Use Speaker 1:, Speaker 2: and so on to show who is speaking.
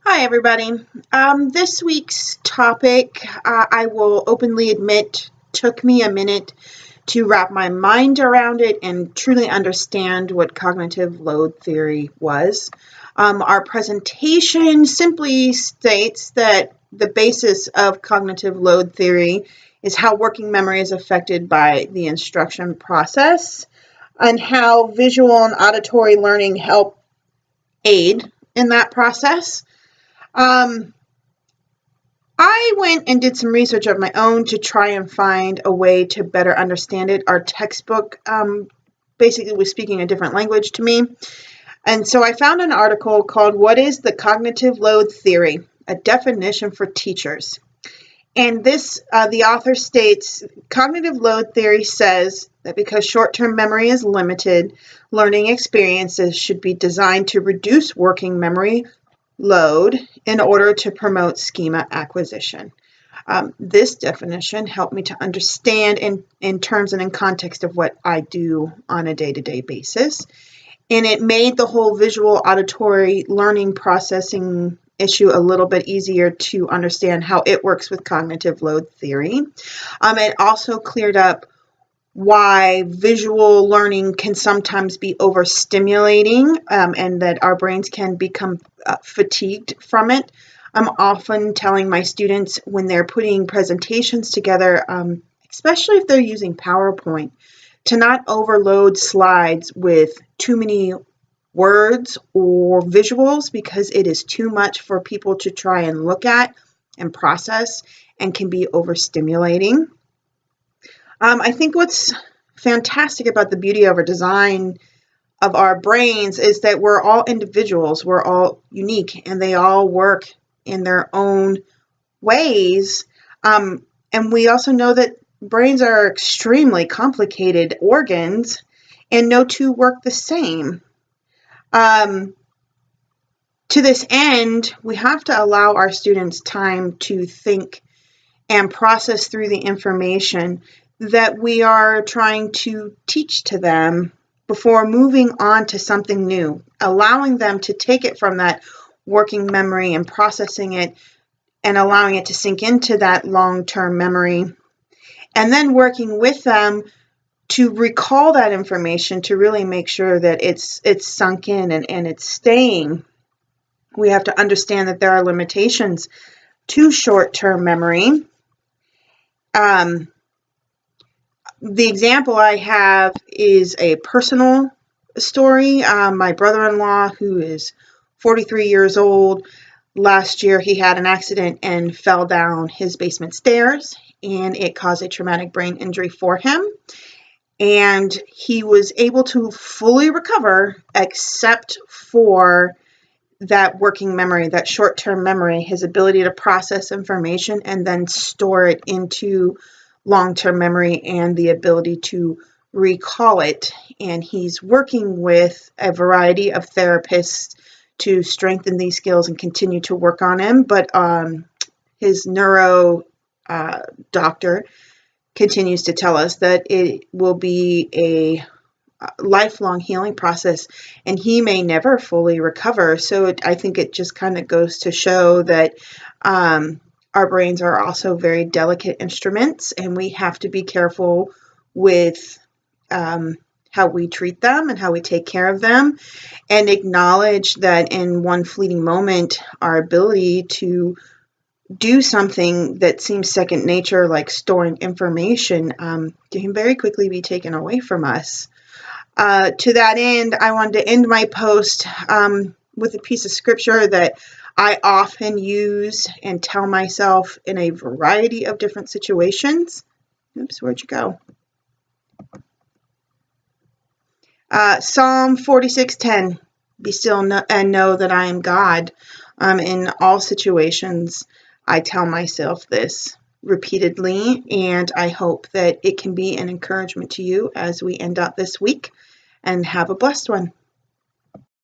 Speaker 1: Hi, everybody. This week's topic, I will openly admit, took me a minute to wrap my mind around it and truly understand what cognitive load theory was. Our presentation simply states that the basis of cognitive load theory is how working memory is affected by the instruction process and how visual and auditory learning help aid in that process. I went and did some research of my own to try and find a way to better understand it. Our textbook basically was speaking a different language to me. And so I found an article called What is the Cognitive Load Theory? A Definition for Teachers. And this, the author states, cognitive load theory says that because short-term memory is limited, learning experiences should be designed to reduce working memory load in order to promote schema acquisition. This definition helped me to understand in terms and in context of what I do on a day-to-day basis. And it made the whole visual auditory learning processing issue a little bit easier to understand how it works with cognitive load theory. It also cleared up why visual learning can sometimes be overstimulating and that our brains can become fatigued from it. I'm often telling my students when they're putting presentations together, especially if they're using PowerPoint, to not overload slides with too many words or visuals because it is too much for people to try and look at and process and can be overstimulating. I think what's fantastic about the beauty of our design of our brains is that we're all individuals, we're all unique, and they all work in their own ways. And we also know that brains are extremely complicated organs, and no two work the same. To this end, we have to allow our students time to think and process through the information that we are trying to teach to them before moving on to something new, allowing them to take it from that working memory and processing it and allowing it to sink into that long-term memory, and then working with them to recall that information to really make sure that it's sunk in and it's staying. We have to understand that there are limitations to short-term memory. The example I have is a personal story. My brother-in-law, who is 43 years old, last year he had an accident and fell down his basement stairs, and it caused a traumatic brain injury for him. And he was able to fully recover except for that working memory, that short-term memory, his ability to process information and then store it into long-term memory and the ability to recall it. And he's working with a variety of therapists to strengthen these skills and continue to work on him. But his neuro doctor continues to tell us that it will be a lifelong healing process and he may never fully recover. So I think it just kind of goes to show that our brains are also very delicate instruments, and we have to be careful with how we treat them and how we take care of them, and acknowledge that in one fleeting moment, our ability to do something that seems second nature, like storing information, can very quickly be taken away from us. To that end, I wanted to end my post with a piece of scripture that I often use and tell myself in a variety of different situations. Oops, where'd you go? Psalm 46:10. Be still and know that I am God. In all situations, I tell myself this repeatedly, and I hope that it can be an encouragement to you as we end up this week, and have a blessed one.